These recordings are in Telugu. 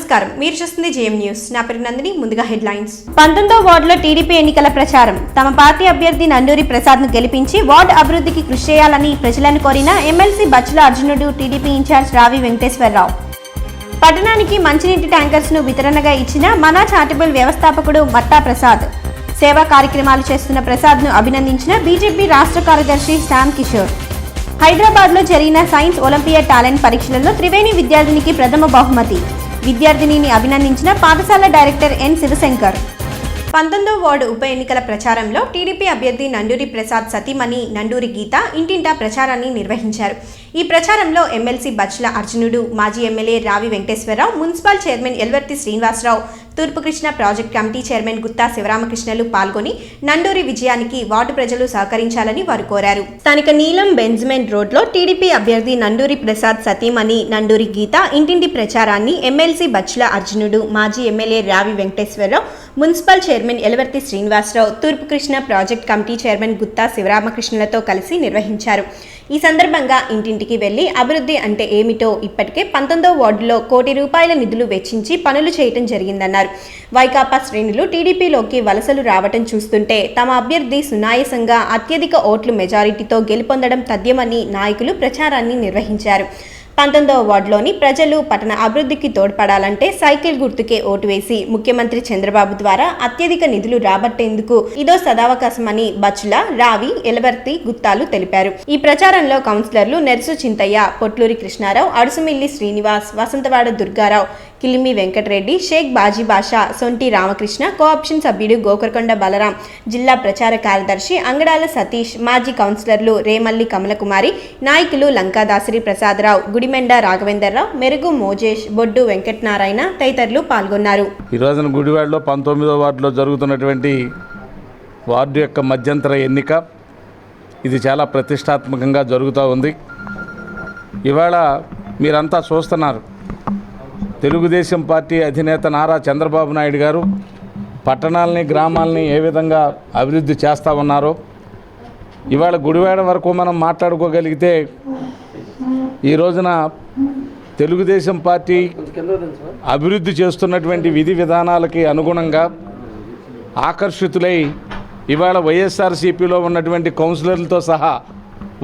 నమస్కారం, మీరు చూస్తుంది జేఎం న్యూస్. నా పేరు నందిని. ముందుగా హెడ్లైన్స్. 19వ వార్డులో టీడీపీ ఎన్నికల ప్రచారం. తమ పార్టీ అభ్యర్థి నండూరి ప్రసాద్ను గెలిపించి వార్డు అభివృద్ధికి కృషి చేయాలని ప్రజలను కోరిన ఎమ్మెల్సీ బచ్చుల అర్జునుడు, టీడీపీ ఇన్ఛార్జ్ రావి వెంకటేశ్వరరావు. పట్టణానికి మంచినీటి ట్యాంకర్స్ను వితరణగా ఇచ్చిన మనా చారిటబుల్ వ్యవస్థాపకుడు మట్టా ప్రసాద్. సేవా కార్యక్రమాలు చేస్తున్న ప్రసాద్ను అభినందించిన బీజేపీ రాష్ట్ర కార్యదర్శి శ్యామ్ కిషోర్. హైదరాబాద్లో జరిగిన సైన్స్ ఒలింపియాడ్ టాలెంట్ పరీక్షలలో త్రివేణి విద్యార్థినికి ప్రథమ బహుమతి. విద్యార్థినిని అభినందించిన పాఠశాల డైరెక్టర్ ఎన్ శివశంకర్. 19వ వార్డు ఉప ఎన్నికల ప్రచారంలో టీడీపీ అభ్యర్థి నండూరి ప్రసాద్ సతీమణి నండూరి గీత ఇంటింటా ప్రచారాన్ని నిర్వహించారు. ఈ ప్రచారంలో ఎమ్మెల్సీ బచ్చుల అర్జునుడు, మాజీ MLA Ravi Venkateswararao, municipal chairman Elvarthi Srinivasarao, తూర్పు Krishna project committee chairman Guttha శివరామకృష్ణలు పాల్గొని నండూరి విజయానికి వార్డు ప్రజలు సహకరించాలని వారు కోరారు. స్థానిక నీలం బెంజ్మెన్ రోడ్లో టీడీపీ అభ్యర్థి నండూరి ప్రసాద్ సతీమణి నండూరి గీత ఇంటింటి ప్రచారాన్ని ఎమ్మెల్సీ బచ్చుల అర్జునుడు, మాజీ MLA Ravi Venkateswararao, municipal chairman Elavarthi Srinivasarao, తూర్పు Krishna project committee chairman Guttha శివరామకృష్ణలతో కలిసి నిర్వహించారు. ఈ సందర్భంగా ఇంటింటికి వెళ్లి అభివృద్ధి అంటే ఏమిటో, ఇప్పటికే 19వ వార్డులో ₹1 కోటి నిధులు వెచ్చించి పనులు చేయటం జరిగిందన్నారు. వైకాపా శ్రేణులు టీడీపీలోకి వలసలు రావటం చూస్తుంటే తమ అభ్యర్థి సునాయాసంగా అత్యధిక ఓట్లు మెజారిటీతో గెలుపొందడం తథ్యమని నాయకులు ప్రచారాన్ని నిర్వహించారు. 19వ వార్డులోని ప్రజలు పట్టణ అభివృద్ధికి తోడ్పడాలంటే సైకిల్ గుర్తుకే ఓటు వేసి ముఖ్యమంత్రి చంద్రబాబు ద్వారా అత్యధిక నిధులు రాబట్టేందుకు ఇదో సదావకాశమని బచ్చుల, రావి, ఎలవర్తి, గుత్తాలు తెలిపారు. ఈ ప్రచారంలో కౌన్సిలర్లు నెర్సు చింతయ్య, పొట్లూరి కృష్ణారావు, అడుసుమిల్లి శ్రీనివాస్, వసంతవాడ దుర్గారావు, కిలిమి వెంకటరెడ్డి, షేక్ బాజీ బాషా, సొంటి రామకృష్ణ, కోఆప్షన్ సభ్యుడు గోకరకొండ బలరాం, జిల్లా ప్రచార కార్యదర్శి అంగడాల సతీష్, మాజీ కౌన్సిలర్లు రేమల్లి కమలకుమారి, నాయకులు లంకాదాసరి ప్రసాదరావు, గుడిమెండ రాఘవేంద్రరావు, మెరుగు మోజేష్, బొడ్డు వెంకటనారాయణ తదితరులు పాల్గొన్నారు. ఈ రోజున గుడివాడలో 19వ వార్డులో జరుగుతున్నటువంటి వార్డు యొక్క మధ్యంతర ఎన్నిక ఇది చాలా ప్రతిష్టాత్మకంగా జరుగుతూ ఉంది. ఇవాళ మీరంతా చూస్తున్నారు, తెలుగుదేశం పార్టీ అధినేత నారా చంద్రబాబు నాయుడు గారు పట్టణాలని, గ్రామాలని ఏ విధంగా అభివృద్ధి చేస్తూ ఉన్నారో. ఇవాళ గుడివాడ వరకు మనం మాట్లాడుకోగలిగితే ఈ రోజున తెలుగుదేశం పార్టీ అభివృద్ధి చేస్తున్నటువంటి విధి విధానాలకి అనుగుణంగా ఆకర్షితులై ఇవాళ వైఎస్ఆర్సీపీలో ఉన్నటువంటి కౌన్సిలర్లతో సహా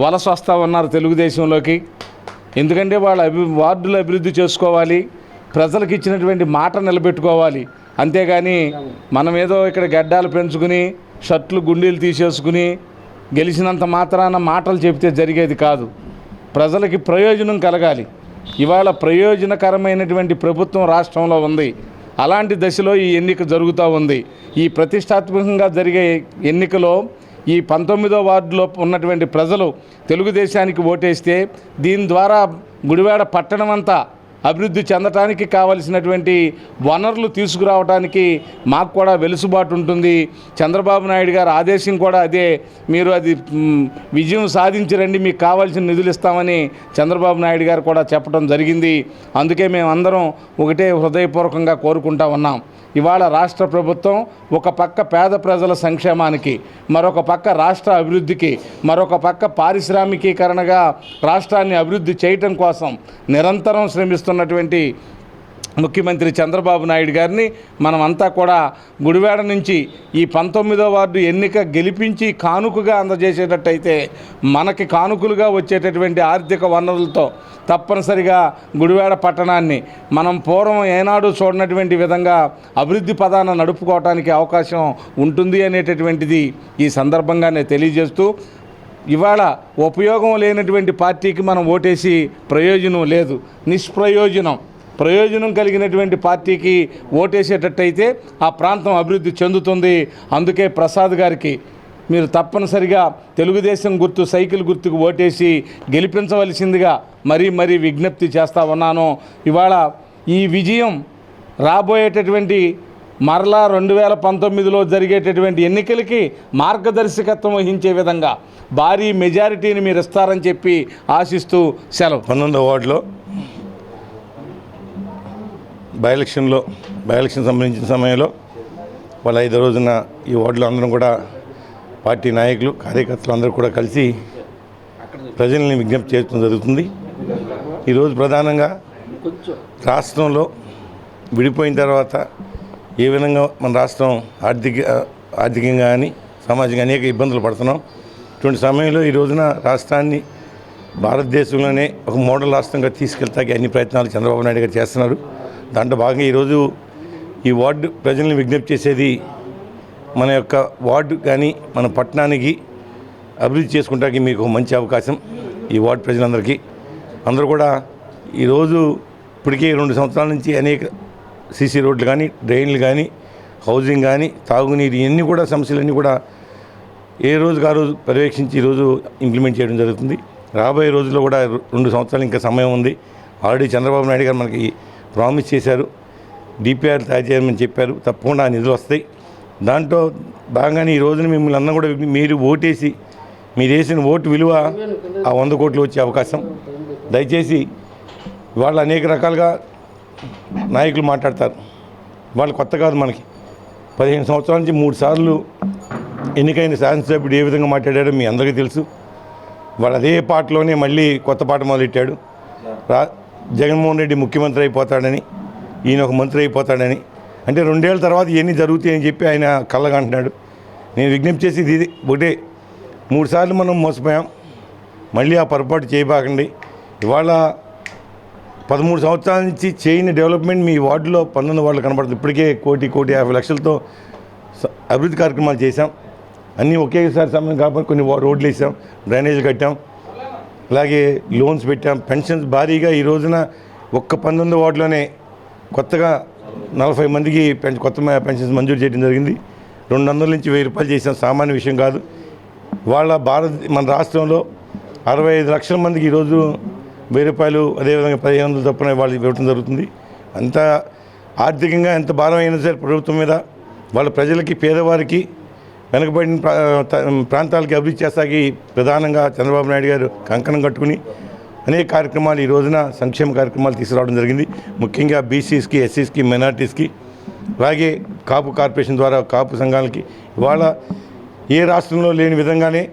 వలస వస్తూ ఉన్నారు తెలుగుదేశంలోకి. ఎందుకంటే వాళ్ళ వార్డులు అభివృద్ధి చేసుకోవాలి, ప్రజలకు ఇచ్చినటువంటి మాట నిలబెట్టుకోవాలి. అంతేగాని మనం ఏదో ఇక్కడ గడ్డాలు పెంచుకుని షర్ట్లు గుండీలు తీసేసుకుని గెలిచినంత మాత్రాన మాటలు చెబితే జరిగేది కాదు. ప్రజలకి ప్రయోజనం కలగాలి. ఇవాళ ప్రయోజనకరమైనటువంటి ప్రభుత్వం రాష్ట్రంలో ఉంది. అలాంటి దశలో ఈ ఎన్నిక జరుగుతూ ఉంది. ఈ ప్రతిష్టాత్మకంగా జరిగే ఎన్నికలో ఈ 19వ వార్డులో ఉన్నటువంటి ప్రజలు తెలుగుదేశానికి ఓటేస్తే దీని ద్వారా గుడివాడ పట్టణం అంతా అభివృద్ధి చెందటానికి కావలసినటువంటి వనరులు తీసుకురావడానికి మాకు కూడా వెలుసుబాటు ఉంటుంది. చంద్రబాబు నాయుడు గారి ఆదేశం కూడా అదే, మీరు అది విజయం సాధించరండి, మీకు కావాల్సిన నిధులు ఇస్తామని చంద్రబాబు నాయుడు గారు కూడా చెప్పడం జరిగింది. అందుకే మేమందరం ఒకటే హృదయపూర్వకంగా కోరుకుంటా ఉన్నాం. ఇవాళ రాష్ట్ర ప్రభుత్వం ఒక పక్క పేద ప్రజల సంక్షేమానికి, మరొక పక్క రాష్ట్ర అభివృద్ధికి, మరొక పక్క పారిశ్రామికీకరణగా రాష్ట్రాన్ని అభివృద్ధి చేయటం కోసం నిరంతరం శ్రమిస్తున్నటువంటి ముఖ్యమంత్రి చంద్రబాబు నాయుడు గారిని మనమంతా కూడా గుడివాడ నుంచి ఈ 19వ వార్డు ఎన్నిక గెలిపించి కానుకగా అందజేసేటట్టయితే మనకి కానుకలుగా వచ్చేటటువంటి ఆర్థిక వనరులతో తప్పనిసరిగా గుడివాడ పట్టణాన్ని మనం పూర్వం ఏనాడు చూడనటువంటి విధంగా అభివృద్ధి పదాన నడుపుకోవటానికి అవకాశం ఉంటుంది అనేటటువంటిది ఈ సందర్భంగా నేను తెలియజేస్తూ, ఇవాళ ఉపయోగం లేనటువంటి పార్టీకి మనం ఓటేసి ప్రయోజనం లేదు, ప్రయోజనం కలిగినటువంటి పార్టీకి ఓటేసేటట్టయితే ఆ ప్రాంతం అభివృద్ధి చెందుతుంది. అందుకే ప్రసాద్ గారికి మీరు తప్పనిసరిగా తెలుగుదేశం గుర్తు, సైకిల్ గుర్తుకు ఓటేసి గెలిపించవలసిందిగా మరీ విజ్ఞప్తి చేస్తూ ఉన్నాను. ఇవాళ ఈ విజయం రాబోయేటటువంటి మరలా 2019లో జరిగేటటువంటి ఎన్నికలకి మార్గదర్శకత్వం వహించే విధంగా భారీ మెజారిటీని మీరు ఇస్తారని చెప్పి ఆశిస్తూ సెలవు. 19వ వార్డులో బై ఎలక్షన్ సంబంధించిన సమయంలో వాళ్ళ 5వ రోజున ఈ వార్డులో అందరం కూడా పార్టీ నాయకులు, కార్యకర్తలు అందరూ కూడా కలిసి ప్రజల్ని విజ్ఞప్తి చేయడం జరుగుతుంది. ఈరోజు ప్రధానంగా రాష్ట్రంలో విడిపోయిన తర్వాత ఏ విధంగా మన రాష్ట్రం ఆర్థికంగా కానీ సామాజికంగా అనేక ఇబ్బందులు పడుతున్నాం. ఇటువంటి సమయంలో ఈ రోజున రాష్ట్రాన్ని భారతదేశంలోనే ఒక మోడల్ రాష్ట్రంగా తీసుకెళ్తాకి అన్ని ప్రయత్నాలు చంద్రబాబు నాయుడు గారు చేస్తున్నారు. దాంట్లో భాగంగా ఈరోజు ఈ వార్డు ప్రజల్ని విజ్ఞప్తి చేసేది, మన యొక్క వార్డు కానీ మన పట్టణానికి అభివృద్ధి చేసుకుంటానికి మీకు మంచి అవకాశం. ఈ వార్డు ప్రజలందరికీ అందరూ కూడా ఈరోజు ఇప్పటికే 2 సంవత్సరాల నుంచి అనేక సీసీ రోడ్లు కానీ, డ్రైన్లు కానీ, హౌసింగ్ కానీ, తాగునీరు ఇవన్నీ కూడా సమస్యలన్నీ కూడా ఏ రోజుకు ఆ రోజు పర్యవేక్షించి ఈరోజు ఇంప్లిమెంట్ చేయడం జరుగుతుంది. రాబోయే రోజుల్లో కూడా 2 సంవత్సరాలు ఇంకా సమయం ఉంది. ఆల్రెడీ చంద్రబాబు నాయుడు గారు మనకి ప్రామిస్ చేశారు, డిపిఆర్ తయారు చేయమని చెప్పారు. తప్పకుండా ఆ నిధులు వస్తాయి. దాంట్లో భాగంగానే ఈ రోజున మిమ్మల్ని అన్న కూడా మీరు ఓటేసి మీరు వేసిన ఓటు విలువ ఆ 100 కోట్లు వచ్చే అవకాశం. దయచేసి వాళ్ళు అనేక రకాలుగా నాయకులు మాట్లాడతారు. వాళ్ళు కొత్త కాదు, మనకి 15 సంవత్సరాల నుంచి 3 సార్లు ఎన్నికైన శాసనసభ్యుడు ఏ విధంగా మాట్లాడారో మీ అందరికీ తెలుసు. వాళ్ళు అదే పాటలోనే మళ్ళీ కొత్త పాట మొదలెట్టాడు. జగన్మోహన్ రెడ్డి ముఖ్యమంత్రి అయిపోతాడని, ఈయన ఒక మంత్రి అయిపోతాడని, అంటే 2 ఏళ్ళ తర్వాత ఇవన్నీ జరుగుతాయని చెప్పి ఆయన కళ్ళగా అంటున్నాడు. నేను విజ్ఞప్తి చేసి ఇది ఒకటే, 3 సార్లు మనం మోసపోయాం, మళ్ళీ ఆ పొరపాటు చేయబాకండి. ఇవాళ 13 సంవత్సరాల నుంచి చేయని డెవలప్మెంట్ మీ వార్డులో 19 వార్డులు కనబడుతుంది. ఇప్పటికే 1,50 లక్షలతో అభివృద్ధి కార్యక్రమాలు చేశాం. అన్నీ ఒకేసారి సమయం కాబట్టి కొన్ని రోడ్లు వేసాం, డ్రైనేజీలు కట్టాం, అలాగే లోన్స్ పెట్టాం, పెన్షన్స్ భారీగా ఈ రోజున ఒక్క 19 వార్డులోనే కొత్తగా 40 మందికి కొత్త పెన్షన్స్ మంజూరు చేయడం జరిగింది. 200 నుంచి 1000 రూపాయలు చేసాం. సామాన్య విషయం కాదు. వాళ్ళ మన రాష్ట్రంలో 65 లక్షల మందికి ఈరోజు 1000 రూపాయలు, అదేవిధంగా 1500 చొప్పున వాళ్ళు ఇవ్వడం జరుగుతుంది. అంత ఆర్థికంగా ఎంత భారం అయినా సరే ప్రభుత్వం మీద వాళ్ళ ప్రజలకి, పేదవారికి, వెనుకబడిన ప్రాంతాలకి అభివృద్ధి చేస్తాకి ప్రధానంగా చంద్రబాబు నాయుడు గారు కంకణం కట్టుకుని అనేక కార్యక్రమాలు ఈ రోజున సంక్షేమ కార్యక్రమాలు తీసుకురావడం జరిగింది. ముఖ్యంగా బీసీస్కి, ఎస్సీస్కి, మైనార్టీస్కి, అలాగే కాపు కార్పొరేషన్ ద్వారా కాపు సంఘాలకి ఇవాళ ఏ రాష్ట్రంలో లేని విధంగానే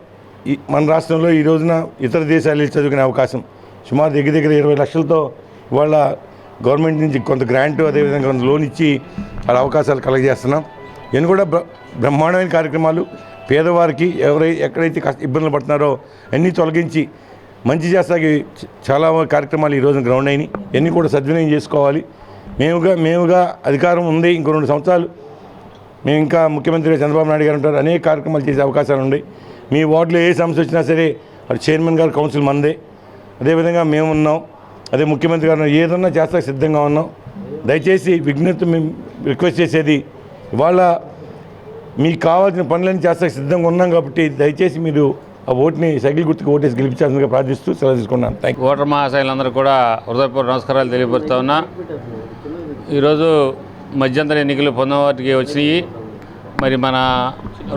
మన రాష్ట్రంలో ఈ రోజున ఇతర దేశాలు చదువుకునే అవకాశం సుమారు దగ్గర 20 లక్షలతో ఇవాళ గవర్నమెంట్ నుంచి కొంత గ్రాంటు, అదేవిధంగా కొంత లోన్ ఇచ్చి వాళ్ళ అవకాశాలు కలగజేస్తున్నాం. ఇవన్నీ కూడా బ్రహ్మాండమైన కార్యక్రమాలు. పేదవారికి ఎక్కడైతే ఇబ్బందులు పడుతున్నారో అన్నీ తొలగించి మంచి చేస్తాకి చాలా కార్యక్రమాలు ఈరోజు గ్రౌండ్ అయినాయి. ఇవన్నీ కూడా సద్వినియోగం చేసుకోవాలి. మేముగా అధికారం ఉంది, ఇంకో 2 సంవత్సరాలు మేము ఇంకా ముఖ్యమంత్రిగా చంద్రబాబు నాయుడు గారు ఉంటారు. అనేక కార్యక్రమాలు చేసే అవకాశాలు ఉన్నాయి. మీ వార్డులో ఏ సమస్య వచ్చినా సరే అది చైర్మన్ గారు, కౌన్సిల్ మందే, అదేవిధంగా మేము ఉన్నాం, అదే ముఖ్యమంత్రి గారు ఏదన్నా చేస్తాక సిద్ధంగా ఉన్నాం. దయచేసి విజ్ఞప్తి మేము రిక్వెస్ట్ చేసేది, ఇవాళ మీకు కావాల్సిన పనులన్నీ చేస్తాక సిద్ధంగా ఉన్నాం కాబట్టి దయచేసి మీరు ఆ ఓటుని సైకిల్ గుర్తుకు ఓటేసి గెలిపించాల్సిందిగా ప్రార్థిస్తూ సెలవు తీసుకున్నాను. Thank you. ఓటర్ మహాశైలందరూ కూడా హృదయపూర్వక నమస్కారాలు తెలియపరుస్తా ఉన్నా. ఈరోజు మధ్యంతర ఎన్నికలు 19 వచ్చినాయి. మరి మన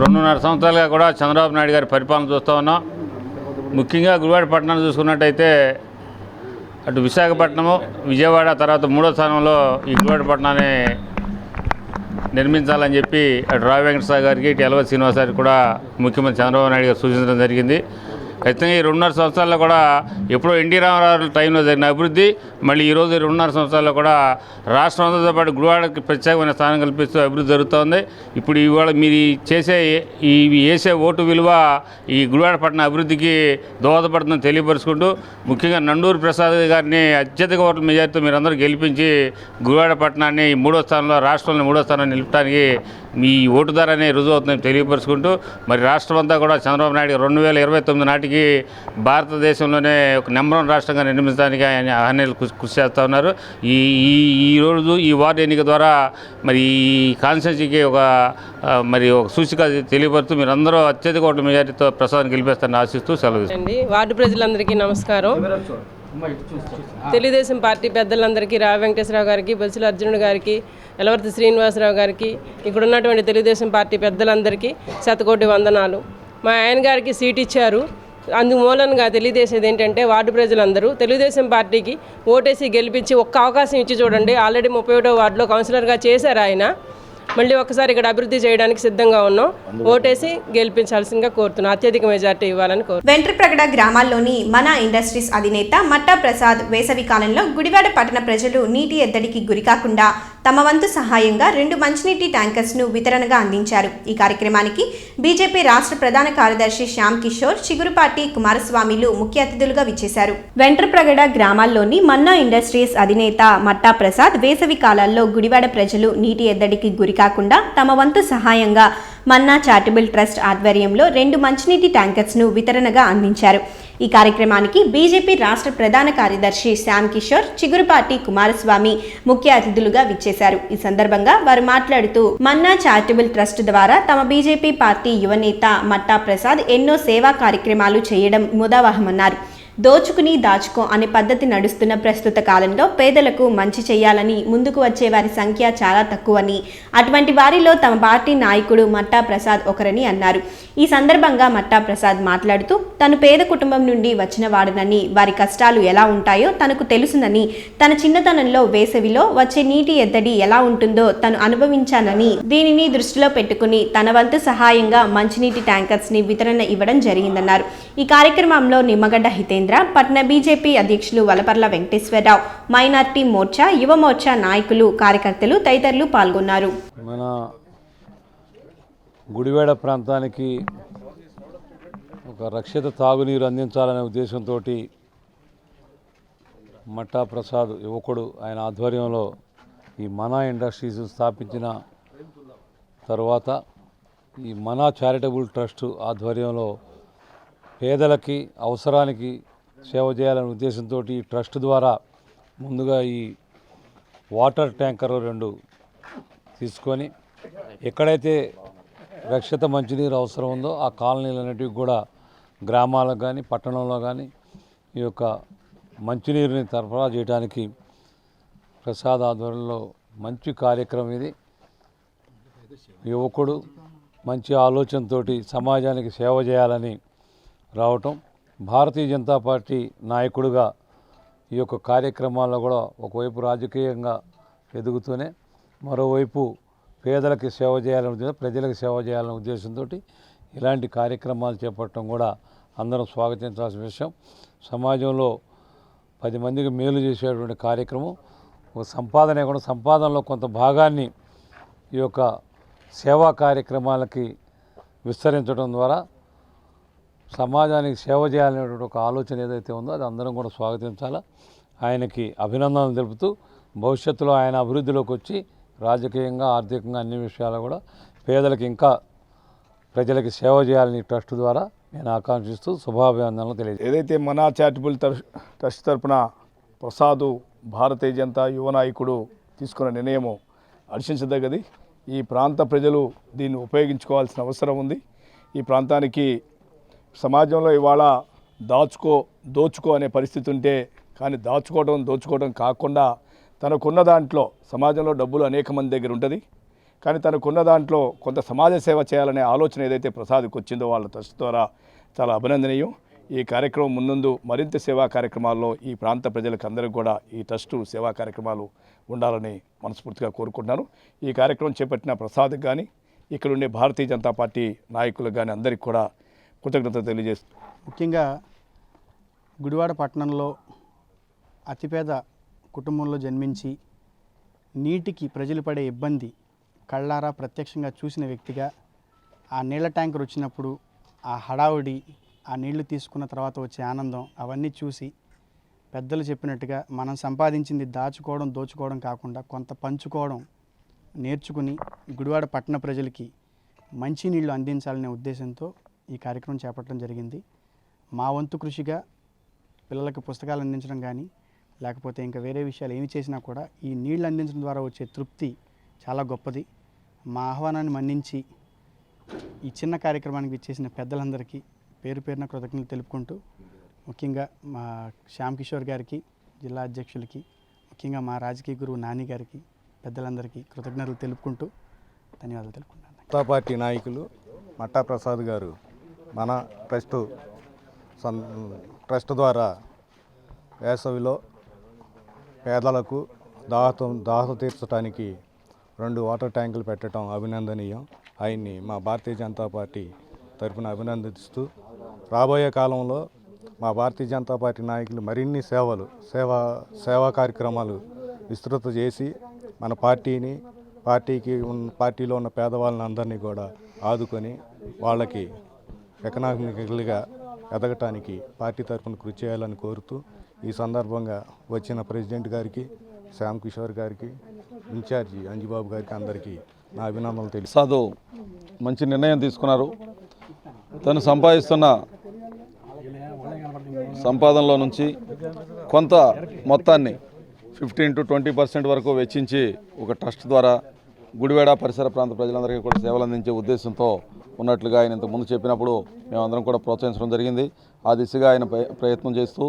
2.5 సంవత్సరాలుగా కూడా చంద్రబాబు నాయుడు గారి పరిపాలన చూస్తూ ఉన్నాం. ముఖ్యంగా గుడివాడ పట్టణాన్ని చూసుకున్నట్టయితే అటు విశాఖపట్నము, విజయవాడ తర్వాత 3వ స్థానంలో ఈ గుడివాడ పట్టణాన్ని నిర్మించాలని చెప్పి అటు రావి వెంకటేశ్వర గారికి, ఇటు ఎలవ శ్రీనివాస్ గారికి కూడా ముఖ్యమంత్రి చంద్రబాబు నాయుడు గారు సూచించడం జరిగింది. ఖచ్చితంగా ఈ 2.5 సంవత్సరాల్లో కూడా ఎప్పుడో ఎన్టీ రామారావు టైంలో జరిగిన అభివృద్ధి మళ్ళీ ఈరోజు 2.5 సంవత్సరాల్లో కూడా రాష్ట్రం అంతా పాటు గుడివాడకి ప్రత్యేకమైన స్థానం కల్పిస్తూ అభివృద్ధి జరుగుతోంది. ఇప్పుడు ఇవాళ మీరు వేసే ఓటు విలువ ఈ గుడివాడ పట్టణ అభివృద్ధికి దోహదపడుతుందని తెలియపరుచుకుంటూ, ముఖ్యంగా నండూరి ప్రసాద్ గారిని అత్యధిక ఓట్ల మెజార్టీతో మీరందరూ గెలిపించి గుడివాడ పట్టణాన్ని 3వ స్థానంలో, రాష్ట్రంలో 3వ స్థానాన్ని నిలపడానికి మీ ఓటు ద్వారానే రుజువు అవుతుందని తెలియపరుచుకుంటూ, మరి రాష్ట్రం అంతా కూడా చంద్రబాబు నాయుడు 2029 నాటికి భారతదేశంలోనే ఒక నెంబర్ 1 రాష్ట్రంగా నిర్మించడానికి ఆయన అహర్నిశలు కృషి చేస్తూ ఉన్నారు. ఈరోజు ఈ వార్డు ఎన్నిక ద్వారా మరి ఈ కాన్స్టిట్యున్సీకి ఒక సూచిక తెలియపరుస్తూ మీరందరూ అత్యధిక ఓట్ల మెజార్టీతో ప్రసాదాన్ని గెలిపేస్తారని ఆశిస్తూ సెలవు తీసుకుంటాను. వార్డు ప్రజలందరికీ నమస్కారం. తెలుగుదేశం పార్టీ పెద్దలందరికీ, రావి వెంకటేశ్వరరావు గారికి, బొత్స అర్జునుడు గారికి, ఎలవర్తి శ్రీనివాసరావు గారికి, ఇక్కడ ఉన్నటువంటి తెలుగుదేశం పార్టీ పెద్దలందరికీ శతకోటి వందనాలు. మా ఆయన గారికి సీట్ ఇచ్చారు. అందుమూలంగా తెలియజేసేది ఏంటంటే, వార్డు ప్రజలందరూ తెలుగుదేశం పార్టీకి ఓటేసి గెలిపించి ఒక్క అవకాశం ఇచ్చి చూడండి. ఆల్రెడీ 31వ వార్డులో కౌన్సిలర్గా చేశారు ఆయన. మళ్ళీ ఒకసారి ఇక్కడ అభివృద్ధి చేయడానికి సిద్ధంగా ఉన్నాం. ఓటేసి గెలిపించాల్సిందిగా కోరుతున్నాం. అత్యధిక మెజార్టీ ఇవ్వాలని కోరుతున్నాం. వెంట్రప్రగడ గ్రామాల్లోని మన ఇండస్ట్రీస్ అధినేత మట్టా ప్రసాద్ వేసవి కాలంలో గుడివాడ పట్టణ ప్రజలు నీటి ఎద్దడికి గురికాకుండా తమ వంతు సహాయంగా 2 మంచినీటి ట్యాంకర్స్ను వితరణగా అందించారు. ఈ కార్యక్రమానికి బీజేపీ రాష్ట్ర ప్రధాన కార్యదర్శి శ్యామ్ కిషోర్, చిగురుపాటి కుమారస్వామిలు ముఖ్య అతిథులుగా విచ్చేశారు. వెంట్రప్రగడ గ్రామాల్లోని మన్నా ఇండస్ట్రీస్ అధినేత మట్టా ప్రసాద్ వేసవి కాలాల్లో గుడివాడ ప్రజలు నీటి ఎద్దడికి గురికాకుండా తమ వంతు సహాయంగా మన్నా చారిటబుల్ ట్రస్ట్ ఆధ్వర్యంలో 2 మంచినీటి ట్యాంకర్స్ను వితరణగా అందించారు. ఈ కార్యక్రమానికి బీజేపీ రాష్ట్ర ప్రధాన కార్యదర్శి శ్యామ్ కిషోర్, చిగురుపాటి కుమారస్వామి ముఖ్య అతిథులుగా విచ్చేశారు. ఈ సందర్భంగా వారు మాట్లాడుతూ మన్నా చారిటబుల్ ట్రస్ట్ ద్వారా తమ బీజేపీ పార్టీ యువనేత మట్టా ప్రసాద్ ఎన్నో సేవా కార్యక్రమాలు చేయడం ముదావహమన్నారు. దోచుకుని దాచుకో అనే పద్ధతి నడుస్తున్న ప్రస్తుత కాలంలో పేదలకు మంచి చేయాలని ముందుకు వచ్చే వారి సంఖ్య చాలా తక్కువని, అటువంటి వారిలో తమ పార్టీ నాయకుడు మట్టా ప్రసాద్ ఒకరని అన్నారు. ఈ సందర్భంగా మట్టా ప్రసాద్ మాట్లాడుతూ తను పేద కుటుంబం నుండి వచ్చిన వాడనని, వారి కష్టాలు ఎలా ఉంటాయో తనకు తెలుసునని, తన చిన్నతనంలో వేసవిలో వచ్చే నీటి ఎద్దడి ఎలా ఉంటుందో తను అనుభవించానని, దీనిని దృష్టిలో పెట్టుకుని తన వంతు సహాయంగా మంచినీటి ట్యాంకర్స్ ని వితరణ ఇవ్వడం జరిగిందన్నారు. ఈ కార్యక్రమంలో నిమ్మగడ్డ హితేంద్ర, పట్న బీజేపీ అధ్యక్షులు వలపర్ల వెంకటేశ్వరరావు, మైనార్టీ మోర్చా, యువ మోర్చా నాయకులు, కార్యకర్తలు తదితరులు పాల్గొన్నారు. మన గుడివాడ ప్రాంతానికి ఒక రక్షిత తాగునీరు అందించాలనే ఉద్దేశంతో మట్టా ప్రసాద్ యువకుడు ఆయన ఆధ్వర్యంలో ఈ మనా ఇండస్ట్రీస్ స్థాపించిన తర్వాత ఈ మనా చారిటబుల్ ట్రస్ట్ ఆధ్వర్యంలో పేదలకి అవసరానికి సేవ చేయాలనే ఉద్దేశంతో ఈ ట్రస్ట్ ద్వారా ముందుగా ఈ వాటర్ ట్యాంకర్ 2 తీసుకొని ఎక్కడైతే రక్షిత మంచినీరు అవసరం ఉందో ఆ కాలనీలన్నిటికీ కూడా గ్రామాలకు కానీ పట్టణంలో కానీ ఈ యొక్క మంచినీరుని సరఫరా చేయడానికి ప్రసాద్ ఆధ్వర్యంలో మంచి కార్యక్రమం ఇది. యువకుడు మంచి ఆలోచనతో సమాజానికి సేవ చేయాలని రావటం, భారతీయ జనతా పార్టీ నాయకుడిగా ఈ యొక్క కార్యక్రమాల్లో కూడా ఒకవైపు రాజకీయంగా ఎదుగుతూనే మరోవైపు పేదలకి సేవ చేయాలనే ఉద్దేశం, ప్రజలకు సేవ చేయాలనే ఉద్దేశంతో ఇలాంటి కార్యక్రమాలు చేపట్టడం కూడా అందరం స్వాగతించాల్సిన విషయం. సమాజంలో 10 మందికి మేలు చేసేటువంటి కార్యక్రమం. ఒక సంపాదనే కూడా సంపాదనలో కొంత భాగాన్ని ఈ యొక్క సేవా కార్యక్రమాలకి విస్తరించడం ద్వారా సమాజానికి సేవ చేయాలనేటువంటి ఒక ఆలోచన ఏదైతే ఉందో అది అందరం కూడా స్వాగతించాలా. ఆయనకి అభినందనలు తెలుపుతూ భవిష్యత్తులో ఆయన అభివృద్ధిలోకి వచ్చి రాజకీయంగా, ఆర్థికంగా అన్ని విషయాలు కూడా పేదలకు ఇంకా ప్రజలకి సేవ చేయాలని ట్రస్ట్ ద్వారా నేను ఆకాంక్షిస్తూ శుభాభివందనలు తెలియజేస్తాను. ఏదైతే మనా చారిటబుల్ ట్రస్ట్ తరఫున ప్రసాదు భారతీయ జనతా యువ నాయకుడు తీసుకున్న నిర్ణయము హర్షించదగ్గది. ఈ ప్రాంత ప్రజలు దీన్ని ఉపయోగించుకోవాల్సిన అవసరం ఉంది. ఈ ప్రాంతానికి సమాజంలో ఇవాళ దోచుకో అనే పరిస్థితి ఉంటే, కానీ దోచుకోవడం కాకుండా తనకున్న దాంట్లో సమాజంలో డబ్బులు అనేక మంది దగ్గర ఉంటుంది, కానీ తనకున్న దాంట్లో కొంత సమాజ సేవ చేయాలనే ఆలోచన ఏదైతే ప్రసాద్కి వచ్చిందో వాళ్ళ ట్రస్ట్ ద్వారా చాలా అభినందనీయం. ఈ కార్యక్రమం ముందు మరింత సేవా కార్యక్రమాల్లో ఈ ప్రాంత ప్రజలకు అందరికీ కూడా ఈ ట్రస్టు సేవా కార్యక్రమాలు ఉండాలని మనస్ఫూర్తిగా కోరుకుంటున్నాను. ఈ కార్యక్రమం చేపట్టిన ప్రసాద్కి కానీ ఇక్కడ ఉండే భారతీయ జనతా పార్టీ నాయకులకు కానీ అందరికీ కూడా కృతజ్ఞతలు తెలియజేస్తున్నాను. ముఖ్యంగా గుడివాడ పట్టణంలో అతిపేద కుటుంబంలో జన్మించి నీటికి ప్రజలు పడే ఇబ్బంది కళ్ళారా ప్రత్యక్షంగా చూసిన వ్యక్తిగా, ఆ నీళ్ళ ట్యాంకర్ వచ్చినప్పుడు ఆ హడావుడి, ఆ నీళ్లు తీసుకున్న తర్వాత వచ్చే ఆనందం అవన్నీ చూసి పెద్దలు చెప్పినట్టుగా మనం సంపాదించింది దోచుకోవడం కాకుండా కొంత పంచుకోవడం నేర్చుకుని గుడివాడ పట్టణ ప్రజలకి మంచినీళ్ళు అందించాలనే ఉద్దేశంతో ఈ కార్యక్రమం చేపట్టడం జరిగింది. మా వంతు కృషిగా పిల్లలకు పుస్తకాలు అందించడం కానీ లేకపోతే ఇంకా వేరే విషయాలు ఏమి చేసినా కూడా ఈ నీళ్ళు అందించడం ద్వారా వచ్చే తృప్తి చాలా గొప్పది. మా ఆహ్వానాన్ని మన్నించి ఈ చిన్న కార్యక్రమానికి ఇచ్చేసిన పెద్దలందరికీ పేరు పేరున కృతజ్ఞతలు తెలుపుకుంటూ, ముఖ్యంగా మా శ్యామ్ కిషోర్ గారికి, జిల్లా అధ్యక్షులకి, ముఖ్యంగా మా రాజకీయ గురువు నాని గారికి, పెద్దలందరికీ కృతజ్ఞతలు తెలుపుకుంటూ ధన్యవాదాలు తెలుపుకుంటున్నాను. జనతా పార్టీ నాయకులు మట్టా ప్రసాద్ గారు మన ట్రస్ట్ ద్వారా వేసవిలో పేదలకు దాహం తీర్చడానికి 2 వాటర్ ట్యాంకులు పెట్టడం అభినందనీయం. ఆయన్ని మా భారతీయ జనతా పార్టీ తరఫున అభినందిస్తూ రాబోయే కాలంలో మా భారతీయ జనతా పార్టీ నాయకులు మరిన్ని సేవా కార్యక్రమాలు విస్తృత చేసి మన పార్టీలో ఉన్న పేదవాళ్ళని అందరినీ కూడా ఆదుకొని వాళ్ళకి ఎకనామికల్గా ఎదగటానికి పార్టీ తరఫున కృషి చేయాలని కోరుతూ ఈ సందర్భంగా వచ్చిన ప్రెసిడెంట్ గారికి, శ్యామ్ కిషోర్ గారికి, ఇన్ఛార్జి అంజిబాబు గారికి అందరికీ నా అభినందనలు తెలుసు. ప్రసాద్ మంచి నిర్ణయం తీసుకున్నారు. తను సంపాదిస్తున్న సంపాదనలో నుంచి కొంత మొత్తాన్ని 15 to 20% వరకు వెచ్చించి ఒక ట్రస్ట్ ద్వారా గుడివాడ పరిసర ప్రాంత ప్రజలందరికీ కూడా సేవలు అందించే ఉద్దేశంతో ఉన్నట్లుగా ఆయన ఇంతకుముందు చెప్పినప్పుడు మేమందరం కూడా ప్రోత్సహించడం జరిగింది. ఆ దిశగా ఆయన ప్రయత్నం చేస్తూ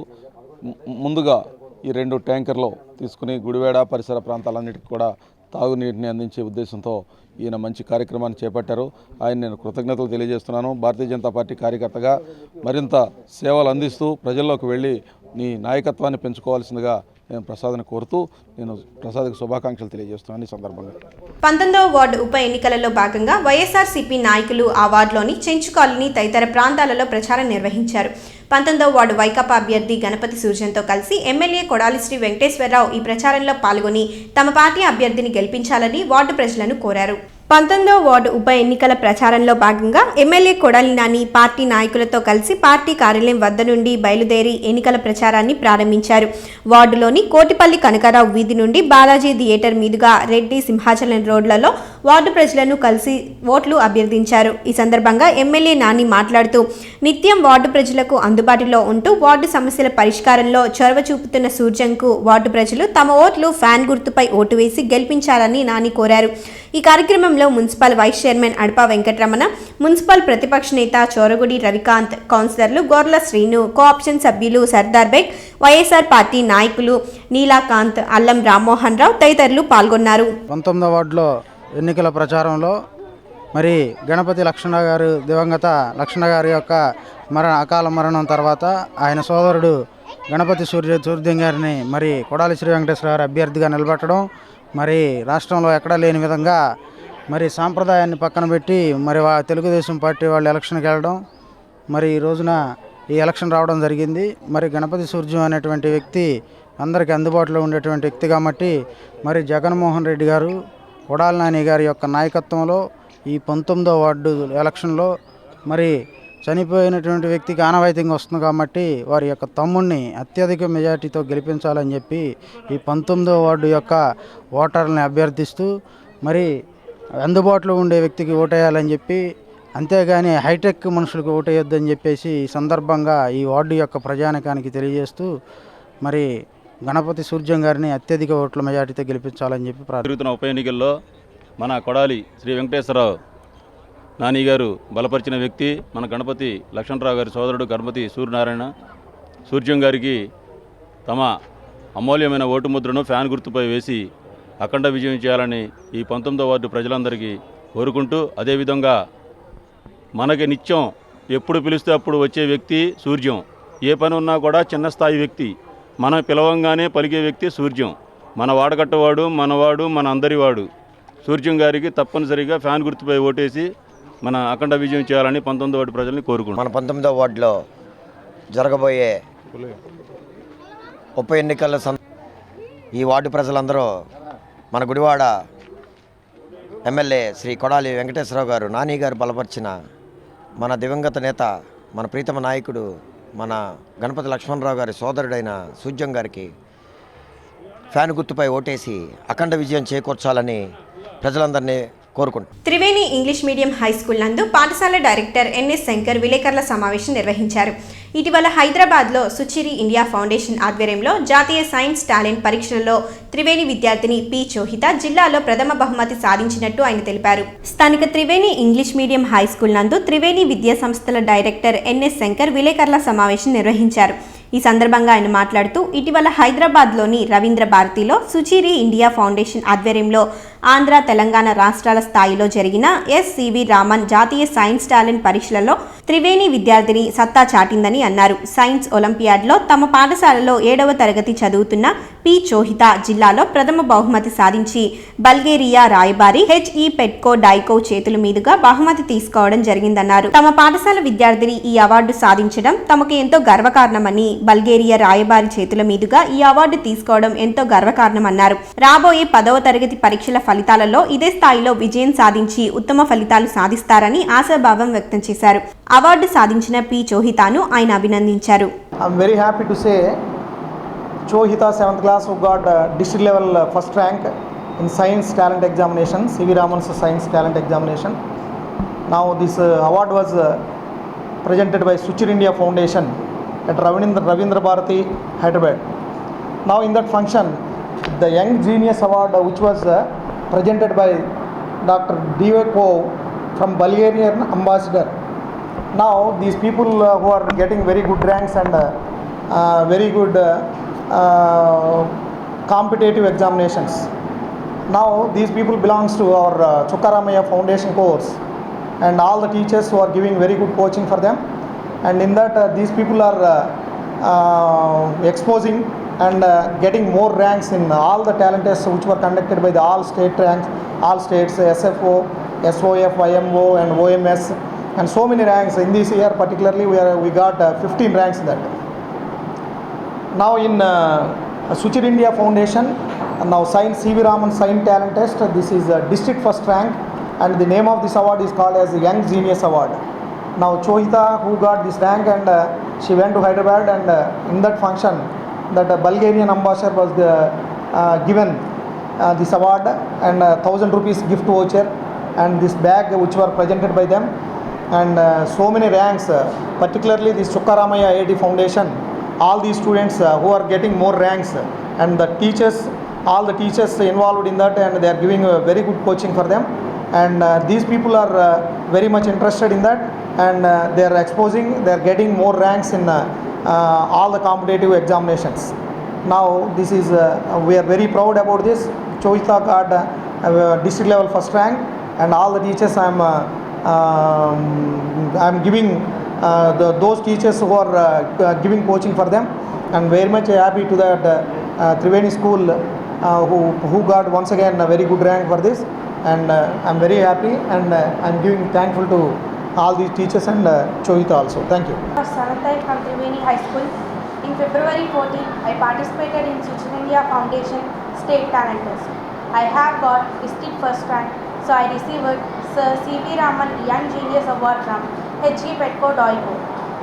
ముందుగా ఈ 2 ట్యాంకర్లు తీసుకుని గుడివాడ పరిసర ప్రాంతాలన్నిటికీ కూడా తాగునీటిని అందించే ఉద్దేశంతో ఈయన మంచి కార్యక్రమాన్ని చేపట్టారు. ఆయన నేను కృతజ్ఞతలు తెలియజేస్తున్నాను. భారతీయ జనతా పార్టీ కార్యకర్తగా మరింత సేవలు అందిస్తూ ప్రజల్లోకి వెళ్ళి నీ నాయకత్వాన్ని పెంచుకోవాల్సిందిగా నేను ప్రసాద్ని కోరుతూ నేను ప్రసాద్కి శుభాకాంక్షలు తెలియజేస్తున్నాను. ఈ సందర్భంగా 19వ వార్డు ఉప ఎన్నికలలో భాగంగా వైఎస్ఆర్సీపీ నాయకులు ఆ వార్డులోని చెంచు కాలనీ తదితర ప్రాంతాలలో ప్రచారం నిర్వహించారు. 19వ వార్డు వైకాపా అభ్యర్థి గణపతి సూర్జన్తో కలిసి ఎమ్మెల్యే కొడాలి శ్రీ వెంకటేశ్వరరావు ఈ ప్రచారంలో పాల్గొని తమ పార్టీ అభ్యర్థిని గెలిపించాలని వార్డు ప్రజలను కోరారు. 19వ వార్డు ఉప ఎన్నికల ప్రచారంలో భాగంగా ఎమ్మెల్యే కొడాలి నాని పార్టీ నాయకులతో కలిసి పార్టీ కార్యాలయం వద్ద నుండి బయలుదేరి ఎన్నికల ప్రచారాన్ని ప్రారంభించారు. వార్డులోని కోటిపల్లి కనకారావు వీధి నుండి బాలాజీ థియేటర్ మీదుగా రెడ్డి సింహాచలం రోడ్లలో వార్డు ప్రజలను కలిసి ఓట్లు అభ్యర్థించారు. ఈ సందర్భంగా ఎమ్మెల్యే నాని మాట్లాడుతూ నిత్యం వార్డు ప్రజలకు అందుబాటులో ఉంటూ వార్డు సమస్యల పరిష్కారంలో చొరవ చూపుతున్న సూర్జన్కు వార్డు ప్రజలు తమ ఓట్లు ఫ్యాన్ గుర్తుపై ఓటు వేసి గెలిపించాలని నాని కోరారు. ఈ కార్యక్రమంలో మున్సిపల్ వైస్ చైర్మన్ అడపా వెంకటరమణ, మున్సిపల్ ప్రతిపక్ష నేత చోరగుడి రవికాంత్, కౌన్సిలర్లు గోర్ల శ్రీను, కోఆప్షన్ సభ్యులు సర్దార్ బేగ్, వైఎస్ఆర్ పార్టీ నాయకులు నీలాకాంత్, అల్లం రామ్మోహన్ రావు తదితరులు పాల్గొన్నారు. 19వ వార్డులో ఎన్నికల ప్రచారంలో మరి గణపతి లక్ష్మణ గారు, దివంగత లక్ష్మణ గారి యొక్క అకాల మరణం తర్వాత ఆయన సోదరుడు గణపతి సూర్యం గారిని మరి కొడాలి శ్రీ వెంకటేశ్వర గారు అభ్యర్థిగా నిలబెట్టడం, మరి రాష్ట్రంలో ఎక్కడా లేని విధంగా మరి సాంప్రదాయాన్ని పక్కన పెట్టి మరి తెలుగుదేశం పార్టీ వాళ్ళు ఎలక్షన్కి వెళ్ళడం, మరి ఈ రోజున ఈ ఎలక్షన్ రావడం జరిగింది. మరి గణపతి సూర్యం అనేటువంటి వ్యక్తి అందరికీ అందుబాటులో ఉండేటువంటి వ్యక్తి కాబట్టి మరి జగన్మోహన్ రెడ్డి గారు, కొడాలి నాని గారి యొక్క నాయకత్వంలో ఈ 19వ వార్డు ఎలక్షన్లో మరి చనిపోయినటువంటి వ్యక్తికి ఆనవాయితీగా వస్తుంది కాబట్టి వారి యొక్క తమ్ముడిని అత్యధిక మెజార్టీతో గెలిపించాలని చెప్పి ఈ 19వ వార్డు యొక్క ఓటర్లని అభ్యర్థిస్తూ మరి అందుబాటులో ఉండే వ్యక్తికి ఓటేయాలని చెప్పి, అంతేగాని హైటెక్ మనుషులకు ఓటేయొద్దని చెప్పేసి ఈ సందర్భంగా ఈ వార్డు యొక్క ప్రజానికానికి తెలియజేస్తూ మరి గణపతి సూర్యం గారిని అత్యధిక ఓట్ల మెజార్టీతో గెలిపించాలని చెప్పి జరుగుతున్న ఉప ఎన్నికల్లో మన కొడాలి శ్రీ వెంకటేశ్వరరావు నాని గారు బలపరిచిన వ్యక్తి మన గణపతి లక్ష్మణరావు గారి సోదరుడు గణపతి సూర్యం గారికి తమ అమూల్యమైన ఓటు ముద్రను ఫ్యాన్ గుర్తుపై వేసి అఖండ విజయం చేయాలని ఈ 19వ వార్డు ప్రజలందరికీ కోరుకుంటూ, అదేవిధంగా మనకి నిత్యం ఎప్పుడు పిలిస్తే అప్పుడు వచ్చే వ్యక్తి సూర్యం. ఏ పని ఉన్నా కూడా చిన్న స్థాయి వ్యక్తి, మనం పిలవంగానే పలికే వ్యక్తి సూర్యం. మన వాడగట్టవాడు, మనవాడు, మన అందరివాడు సూర్యం గారికి తప్పనిసరిగా ఫ్యాన్ గుర్తుపై ఓటేసి మన అఖండ విజయం చేయాలని 19వ వార్డు ప్రజల్ని కోరుకుంటున్నాం. మన 19వ వార్డులో జరగబోయే ఉప ఎన్నికల ఈ వార్డు ప్రజలందరూ మన గుడివాడ ఎమ్మెల్యే శ్రీ కొడాలి వెంకటేశ్వరరావు గారు, నాని గారు బలపరిచిన మన దివంగత నేత, మన ప్రీతమ నాయకుడు, మన గణపతి లక్ష్మణరావు గారి సోదరుడైన సూర్యం గారికి ఫ్యాన్ గుర్తుపై ఓటేసి అఖండ విజయం చేకూర్చాలని ప్రజలందరినీ కోరుకుంటున్నాం. Triveni English medium high school నందు పాఠశాల డైరెక్టర్ ఎన్ఎస్ శంకర్ విలేకరుల సమావేశం నిర్వహించారు. ఇటీవల హైదరాబాద్లో సుచిరి ఇండియా ఫౌండేషన్ ఆధ్వర్యంలో జాతీయ సైన్స్ టాలెంట్ పరీక్షలలో త్రివేణి విద్యార్థిని పి చోహిత జిల్లాలో ప్రథమ బహుమతి సాధించినట్టు ఆయన తెలిపారు. స్థానిక Triveni English medium high school నందు త్రివేణి విద్యా సంస్థల డైరెక్టర్ ఎన్ఎస్ శంకర్ విలేకరుల సమావేశం నిర్వహించారు. ఈ సందర్భంగా ఆయన మాట్లాడుతూ ఇటీవల హైదరాబాద్లోని రవీంద్ర భారతిలో సుచిరి ఇండియా ఫౌండేషన్ ఆధ్వర్యంలో ఆంధ్ర తెలంగాణ రాష్ట్రాల స్థాయిలో జరిగిన ఎస్సివి రామన్ జాతీయ సైన్స్ టాలెంట్ పరీక్షలలో త్రివేణి విద్యార్థిని సత్తా చాటిందని అన్నారు. సైన్స్ ఒలింపియాడ్లో తమ పాఠశాలలో 7వ తరగతి చదువుతున్న పి చోహిత జిల్లాలో ప్రథమ బహుమతి సాధించి బల్గేరియా రాయబారి హెచ్ఈ పెట్కో డైకో చేతుల మీదుగా బహుమతి తీసుకోవడం జరిగిందన్నారు. తమ పాఠశాల విద్యార్థిని ఈ అవార్డు సాధించడం తమకు ఎంతో గర్వకారణమని, బల్గేరియా రాయబారి చేతుల మీదుగా ఈ అవార్డు తీసుకోవడం ఎంతో గర్వకారణమన్నారు. రాబోయే 10వ తరగతి పరీక్షల ఫలితాలలో ఇదే స్థాయిలో విజయం సాధించి ఉత్తమ ఫలితాలు సాధిస్తారని ఆశాభావం వ్యక్తం చేశారు. అవార్డు సాధించిన పి చోహితాను ఆయన అభినందించారు. I'm very happy to say Chohita 7th class who got district level first rank in science talent examination, C.V. Raman's science talent examination. Now this award was presented by Suchir India Foundation at Ravindra Bharati, Hyderabad. Now in that function, the Young Genius Award which was presented by Dr. D.V.Ko from Bulgarian ambassador. Now these people who are getting very good ranks and very good competitive examinations. Now these people belongs to our Chukkaramaya Foundation course, and all the teachers who are giving very good coaching for them, and in that these people are exposing and getting more ranks in all the talent tests which were conducted by the all state ranks, all states, SFO, SOF, IMO and OMS, and so many ranks. In this year particularly we got 15 ranks in that. Now in Suchir India Foundation, now Science C.V. Raman Science Talent Test, this is district first rank, and the name of this award is called as the Young Genius Award. Now Chohita who got this rank, and she went to Hyderabad, and in that function that Bulgarian ambassador was given this award, and 1000 rupees gift voucher and this bag which were presented by them, and so many ranks, particularly this Chukkaramaya IIT Foundation. All these students who are getting more ranks, and the teachers, all the teachers involved in that, and they are giving very good coaching for them, and these people are very much interested in that, and they are exposing, they are getting more ranks in all the competitive examinations. Now this is we are very proud about this. Chohita got district level first rank, and all the teachers I am giving those teachers who are giving coaching for them, and very much happy to that Triveni school who got once again a very good rank for this, and I am very happy, and I am giving thankful to all these teachers and Chohita also. Thank you. Sanatai from Triveni High School. In February 14, I participated in Suchir India Foundation State Talent Test. I have got district first rank, so I received Sir C.V. Raman Young Genius Award from H.E. Petko Doiko.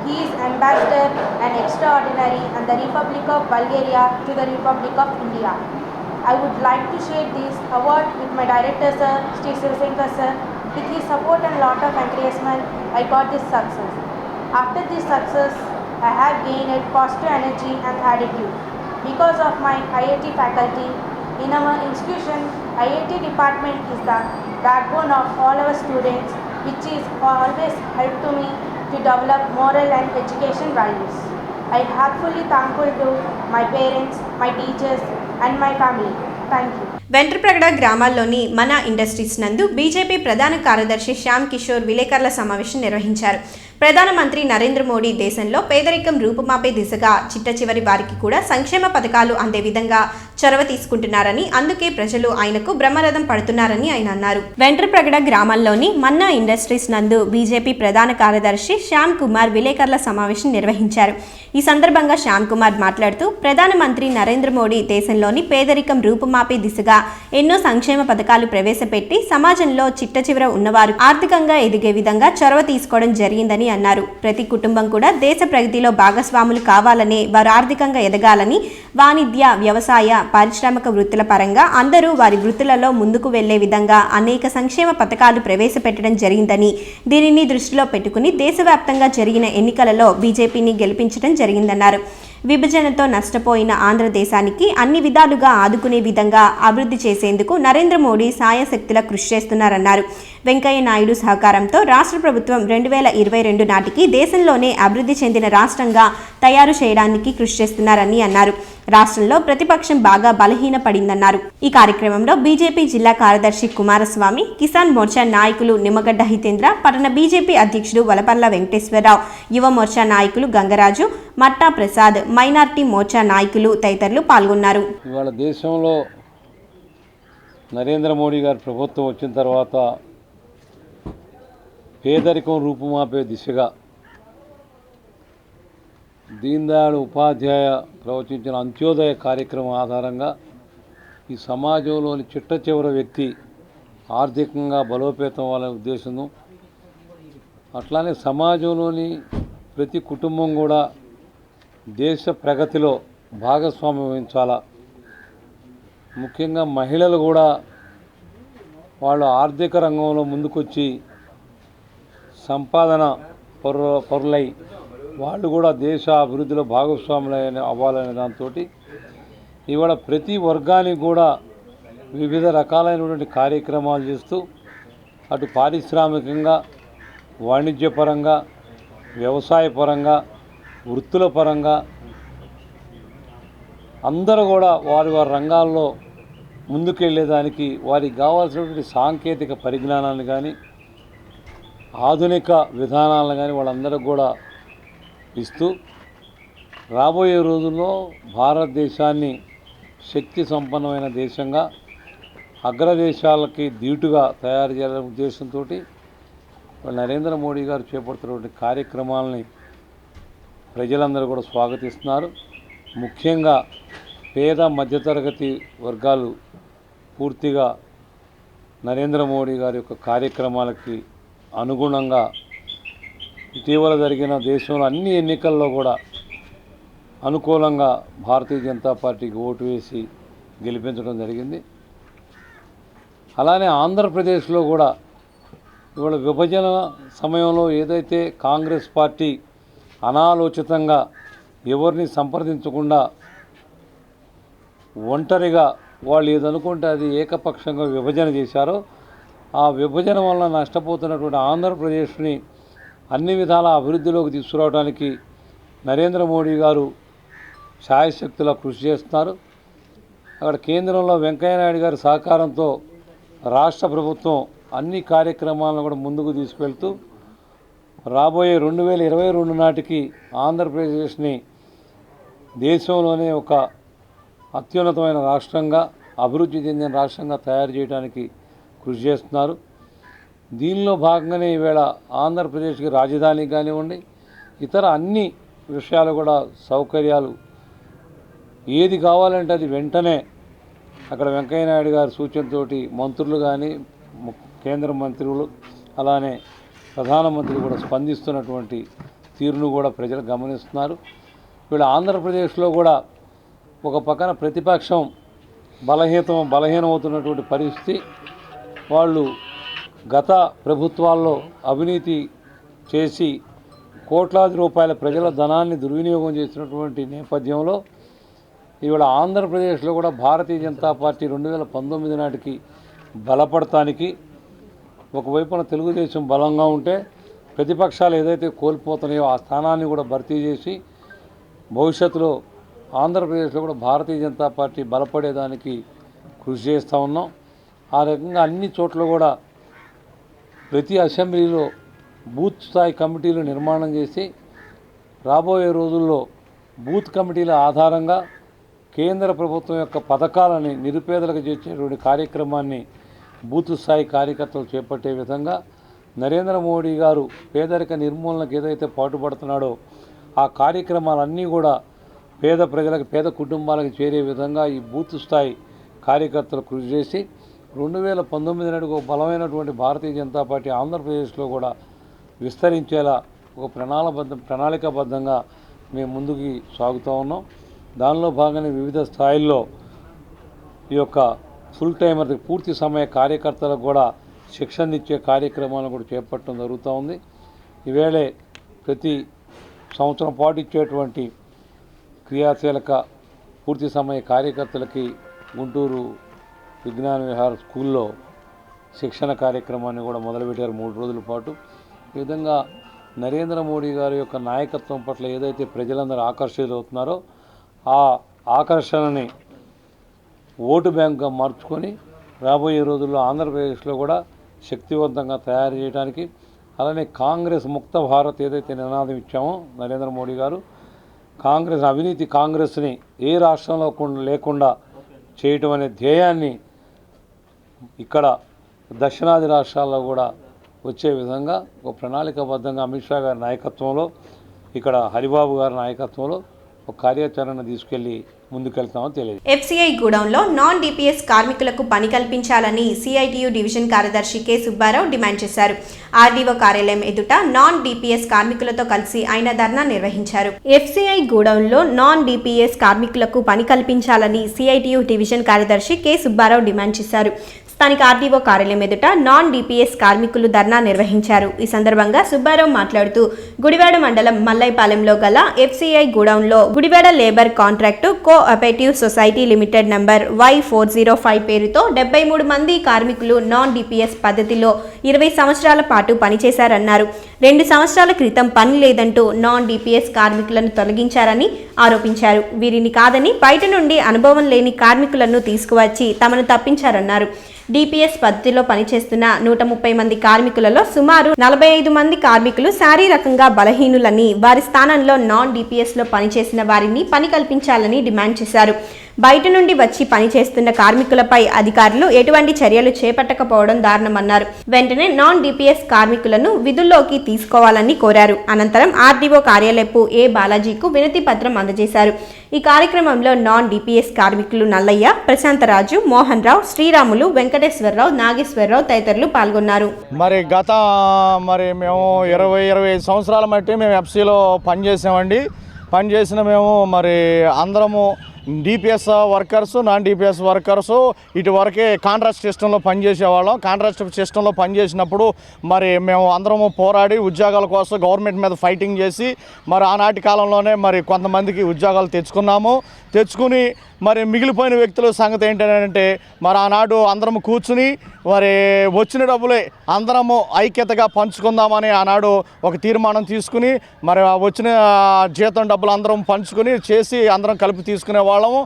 He is ambassador and extraordinary and the Republic of Bulgaria to the Republic of India. I would like to share this award with my director sir, Sri Sivasenkar sir. With his support and lot of encouragement, I got this success. After this success, I have gained positive energy and attitude. Because of my IIT faculty, in our institution, IIT department is the backbone of all our students, which is always helped to me to develop moral and education values. I am heartfully thankful to my parents, my teachers and my family. Thank you. Ventrapragada గ్రామాల్లోని మన ఇండస్ట్రీస్ నందు బీజేపీ ప్రధాన కార్యదర్శి శ్యామ్ కిషోర్ విలేకరుల సమావేశం నిర్వహించారు. ప్రధానమంత్రి నరేంద్ర మోడీ దేశంలో పేదరికం రూపుమాపే దిశగా చిట్టచివరి వారికి కూడా సంక్షేమ పథకాలు అందే విధంగా చొరవ తీసుకుంటున్నారని, అందుకే ప్రజలు ఆయనకు బ్రహ్మరథం పడుతున్నారని ఆయన అన్నారు. వెంట్రప్రగడ గ్రామంలోని మన్నా ఇండస్ట్రీస్ నందు బీజేపీ ప్రధాన కార్యదర్శి శ్యామ్ కుమార్ విలేకరుల సమావేశం నిర్వహించారు. ఈ సందర్భంగా శ్యామ్ కుమార్ మాట్లాడుతూ, ప్రధానమంత్రి నరేంద్ర మోడీ దేశంలోని పేదరికం రూపుమాపే దిశగా ఎన్నో సంక్షేమ పథకాలు ప్రవేశపెట్టి సమాజంలో చిట్టచివర ఉన్నవారు ఆర్థికంగా ఎదిగే విధంగా చొరవ తీసుకోవడం జరిగిందని అన్నారు. ప్రతి కుటుంబం కూడా దేశ ప్రగతిలో భాగస్వాములు కావాలని, వారు ఆర్థికంగా ఎదగాలని, వాణిజ్య, వ్యవసాయ, పారిశ్రామిక వృత్తుల పరంగా అందరూ వారి వృత్తులలో ముందుకు వెళ్లే విధంగా అనేక సంక్షేమ పథకాలు ప్రవేశపెట్టడం జరిగిందని, దీనిని దృష్టిలో పెట్టుకుని దేశవ్యాప్తంగా జరిగిన ఎన్నికలలో బీజేపీని గెలిపించడం జరిగిందన్నారు. విభజనతో నష్టపోయిన ఆంధ్రదేశానికి అన్ని విధాలుగా ఆదుకునే విధంగా అభివృద్ధి చేసేందుకు నరేంద్ర మోడీ సాయశక్తులా కృషి చేస్తున్నారన్నారు. వెంకయ్య నాయుడు సహకారంతో రాష్ట్ర ప్రభుత్వం 2022 నాటికి దేశంలోనే అభివృద్ధి చెందిన రాష్ట్రంగా తయారు చేయడానికి కృషి చేస్తున్నారని అన్నారు. రాష్ట్రంలో ప్రతిపక్షం బాగా బలహీనపడిందన్నారు. ఈ కార్యక్రమంలో బీజేపీ జిల్లా కార్యదర్శి కుమారస్వామి, కిసాన్ మోర్చా నాయకులు నిమ్మగడ్డ హితేంద్ర, పట్టణ బీజేపీ అధ్యక్షుడు వలపర్ల వెంకటేశ్వరరావు, యువ మోర్చా నాయకులు గంగరాజు, మట్టా ప్రసాద్, మైనార్టీ మోర్చా నాయకులు తదితరులు పాల్గొన్నారు. ఇవాళ దేశంలో నరేంద్ర మోడీ గారి ప్రభుత్వం వచ్చిన తర్వాత పేదరికం రూపుమాపే దిశగా దీన్ దయాళ్ ఉపాధ్యాయ ప్రవచించిన అంత్యోదయ కార్యక్రమం ఆధారంగా ఈ సమాజంలోని చిట్ట చివరి వ్యక్తి ఆర్థికంగా బలోపేతం అవ్వాలనే ఉద్దేశం, అట్లానే సమాజంలోని ప్రతి కుటుంబం కూడా దేశ ప్రగతిలో భాగస్వామ్యం వహించాలా, ముఖ్యంగా మహిళలు కూడా వాళ్ళు ఆర్థిక రంగంలో ముందుకొచ్చి సంపాదన పరులై వాళ్ళు కూడా దేశ అభివృద్ధిలో భాగస్వాములు అవ్వాలనే దాంతో ఇవాళ ప్రతి వర్గానికి కూడా వివిధ రకాలైనటువంటి కార్యక్రమాలు చేస్తూ అటు పారిశ్రామికంగా, వాణిజ్యపరంగా, వ్యవసాయపరంగా, వృత్తుల పరంగా అందరూ కూడా వారి వారి రంగాల్లో ముందుకెళ్ళేదానికి వారికి కావాల్సినటువంటి సాంకేతిక పరిజ్ఞానాన్ని కానీ ఆధునిక విధానాలను కానీ వాళ్ళందరికీ కూడా ఇస్తూ రాబోయే రోజుల్లో భారతదేశాన్ని శక్తి సంపన్నమైన దేశంగా అగ్రదేశాలకి ధీటుగా తయారు చేయాలనే ఉద్దేశంతో నరేంద్ర మోడీ గారు చేపడుతున్నటువంటి కార్యక్రమాలని ప్రజలందరూ కూడా స్వాగతిస్తున్నారు. ముఖ్యంగా పేద మధ్యతరగతి వర్గాలు పూర్తిగా నరేంద్ర మోడీ గారి యొక్క కార్యక్రమాలకి అనుగుణంగా ఇటీవల జరిగిన దేశంలో అన్ని ఎన్నికల్లో కూడా అనుకూలంగా భారతీయ జనతా పార్టీకి ఓటు వేసి గెలిపించడం జరిగింది. అలానే ఆంధ్రప్రదేశ్లో కూడా ఇవాళ విభజన సమయంలో ఏదైతే కాంగ్రెస్ పార్టీ అనాలోచితంగా ఎవరిని సంప్రదించకుండా ఒంటరిగా వాళ్ళు ఏదనుకుంటే అది ఏకపక్షంగా విభజన చేశారో ఆ విభజన వలన నష్టపోతున్నటువంటి ఆంధ్రప్రదేశ్ని అన్ని విధాల అభివృద్ధిలోకి తీసుకురావడానికి నరేంద్ర మోడీ గారు శాయశక్తులా కృషి చేస్తున్నారు. అక్కడ కేంద్రంలో వెంకయ్యనాయుడు గారి సహకారంతో రాష్ట్ర ప్రభుత్వం అన్ని కార్యక్రమాలను కూడా ముందుకు తీసుకెళ్తూ రాబోయే 2022 నాటికి ఆంధ్రప్రదేశ్ని దేశంలోనే ఒక అత్యున్నతమైన రాష్ట్రంగా, అభివృద్ధి చెందిన రాష్ట్రంగా తయారు చేయడానికి కృషి చేస్తున్నారు. దీనిలో భాగంగానే ఈవేళ ఆంధ్రప్రదేశ్కి రాజధాని కానివ్వండి, ఇతర అన్ని విషయాలు కూడా సౌకర్యాలు ఏది కావాలంటే అది వెంటనే అక్కడ వెంకయ్యనాయుడు గారి సూచనతోటి మంత్రులు కానీ, కేంద్ర మంత్రులు, అలానే ప్రధానమంత్రి కూడా స్పందిస్తున్నటువంటి తీరును కూడా ప్రజలు గమనిస్తున్నారు. వీళ్ళు ఆంధ్రప్రదేశ్లో కూడా ఒక పక్కన ప్రతిపక్షం బలహీనమవుతున్నటువంటి పరిస్థితి, వాళ్ళు గత ప్రభుత్వాల్లో అవినీతి చేసి కోట్లాది రూపాయల ప్రజల ధనాన్ని దుర్వినియోగం చేసినటువంటి నేపథ్యంలో ఇవాళ ఆంధ్రప్రదేశ్లో కూడా భారతీయ జనతా పార్టీ 2019 నాటికి బలపడటానికి ఒకవైపున తెలుగుదేశం బలంగా ఉంటే ప్రతిపక్షాలు ఏదైతే కోల్పోతున్నాయో ఆ స్థానాన్ని కూడా భర్తీ చేసి భవిష్యత్తులో ఆంధ్రప్రదేశ్లో కూడా భారతీయ జనతా పార్టీ బలపడేదానికి కృషి చేస్తూ ఉన్నాం. ఆ రకంగా అన్ని చోట్ల కూడా ప్రతి అసెంబ్లీలో బూత్ స్థాయి కమిటీలు నిర్మాణం చేసి రాబోయే రోజుల్లో బూత్ కమిటీల ఆధారంగా కేంద్ర ప్రభుత్వం యొక్క పథకాలని నిరుపేదలకు చేసేటువంటి కార్యక్రమాన్ని బూత్ స్థాయి కార్యకర్తలు చేపట్టే విధంగా నరేంద్ర మోడీ గారు పేదరిక నిర్మూలనకు ఏదైతే పాటుపడుతున్నాడో ఆ కార్యక్రమాలన్నీ కూడా పేద ప్రజలకు, పేద కుటుంబాలకు చేరే విధంగా ఈ బూత్ స్థాయి కార్యకర్తలు కృషి చేసి 2019 నాటికి ఒక బలమైనటువంటి భారతీయ జనతా పార్టీ ఆంధ్రప్రదేశ్లో కూడా విస్తరించేలా ఒక ప్రణాళికాబద్ధంగా మేము ముందుకు సాగుతూ ఉన్నాం. దానిలో భాగంగా వివిధ స్థాయిల్లో ఈ యొక్క ఫుల్ టైమర్ పూర్తి సమయ కార్యకర్తలకు కూడా శిక్షణ ఇచ్చే కార్యక్రమాలను కూడా చేపట్టడం జరుగుతూ ఉంది. ఈవేళే ప్రతి సంవత్సరం పాటు ఇచ్చేటువంటి క్రియాశీలక పూర్తి సమయ కార్యకర్తలకి గుంటూరు విజ్ఞాన విహార స్కూల్లో శిక్షణ కార్యక్రమాన్ని కూడా మొదలుపెట్టారు 3 రోజుల పాటు. ఈ విధంగా నరేంద్ర మోడీ గారి యొక్క నాయకత్వం పట్ల ఏదైతే ప్రజలందరూ ఆకర్షితులవుతున్నారో ఆ ఆకర్షణని ఓటు బ్యాంకుగా మార్చుకొని రాబోయే రోజుల్లో ఆంధ్రప్రదేశ్లో కూడా శక్తివంతంగా తయారు చేయడానికి, అలానే కాంగ్రెస్ ముక్త భారత్ ఏదైతే నినాదం ఇచ్చామో నరేంద్ర మోడీ గారు, కాంగ్రెస్ అవినీతి కాంగ్రెస్ని ఏ రాష్ట్రంలో లేకుండా చేయటం అనే ధ్యేయాన్ని ఇక్కడ దక్షిణాది రాష్ట్రాల్లో కూడా వచ్చే విధంగా ఒక ప్రణాళికాబద్ధంగా అమిత్ షా గారి నాయకత్వంలో, ఇక్కడ హరిబాబు గారి నాయకత్వంలో ఒక కార్యాచరణ తీసుకెళ్లి ముందుకెళ్తామని తెలియదు. ఎఫ్సీఐ గూడౌన్లో నాన్ డిపిఎస్ కార్మికులకు పని కల్పించాలని సిఐటియు డివిజన్ కార్యదర్శి కె సుబ్బారావు డిమాండ్ చేశారు. ఆర్డీఓ కార్యాలయం ఎదుట నాన్ డిపిఎస్ కార్మికులతో కలిసి ఆయన ధర్నా నిర్వహించారు. ఎఫ్సీఐ గూడౌన్లో నాన్ డిపిఎస్ కార్మికులకు పని కల్పించాలని సిఐటియు డివిజన్ కార్యదర్శి కె సుబ్బారావు డిమాండ్ చేశారు. స్థానిక ఆర్డీఓ కార్యాలయం ఎదుట నాన్ డిపిఎస్ కార్మికులు ధర్నా నిర్వహించారు. ఈ సందర్భంగా సుబ్బారావు మాట్లాడుతూ గుడివాడ మండలం మల్లైపాలెంలో గల ఎఫ్సీఐ గూడౌన్లో Gudivada labour contract cooperative society limited number Y405 పేరుతో 73 మంది కార్మికులు నాన్ డిపిఎస్ పద్ధతిలో 20 సంవత్సరాల పాటు పనిచేశారన్నారు. 2 సంవత్సరాల క్రితం పని లేదంటూ నాన్ డిపిఎస్ కార్మికులను తొలగించారని ఆరోపించారు. వీరిని కాదని బయట నుండి అనుభవం లేని కార్మికులను తీసుకువచ్చి తమను తప్పించారన్నారు. డిపిఎస్ పద్ధతిలో పనిచేస్తున్న 130 మంది కార్మికులలో సుమారు 45 మంది కార్మికులు శారీరకంగా బలహీనులని, వారి స్థానంలో నాన్ డిపిఎస్లో పనిచేసిన వారిని పని కల్పించాలని డిమాండ్ చేశారు. బయట నుండి వచ్చి పనిచేస్తున్న కార్మికులపై అధికారులు ఎటువంటి చర్యలు చేపట్టకపోవడం దారుణమన్నారు. వెంటనే నాన్ డిపిఎస్ కార్మికులను విధుల్లోకి తీసుకోవాలని కోరారు. అనంతరం ఆర్డీఓ కార్యాలయపు ఏ బాలాజీకు వినతి పత్రం అందజేశారు. ఈ కార్యక్రమంలో నాన్ డిపిఎస్ కార్మికులు నల్లయ్య, ప్రశాంతరాజు, మోహన్ రావు, శ్రీరాములు, వెంకటేశ్వరరావు, నాగేశ్వరరావు తదితరులు పాల్గొన్నారు. మేము 25 సంవత్సరాల మట్టి మేము ఎఫ్సీలో పనిచేసిన మేము అందరము DPS workers, non DPS workers ఇటువరకే కాంట్రాక్ట్ సిస్టంలో పనిచేసేవాళ్ళం. కాంట్రాక్ట్ సిస్టంలో పనిచేసినప్పుడు మేము అందరము పోరాడి ఉద్యోగాల కోసం గవర్నమెంట్ మీద ఫైటింగ్ చేసి ఆనాటి కాలంలోనే కొంతమందికి ఉద్యోగాలు తెచ్చుకుని మిగిలిపోయిన వ్యక్తుల సంగతి ఏంటంటే ఆనాడు అందరం కూర్చుని వచ్చిన డబ్బులే అందరము ఐక్యతగా పంచుకుందామని ఆనాడు ఒక తీర్మానం తీసుకుని వచ్చిన జీతం డబ్బులు అందరం పంచుకుని చేసి అందరం కలిపి తీసుకునే వాళ్ళము.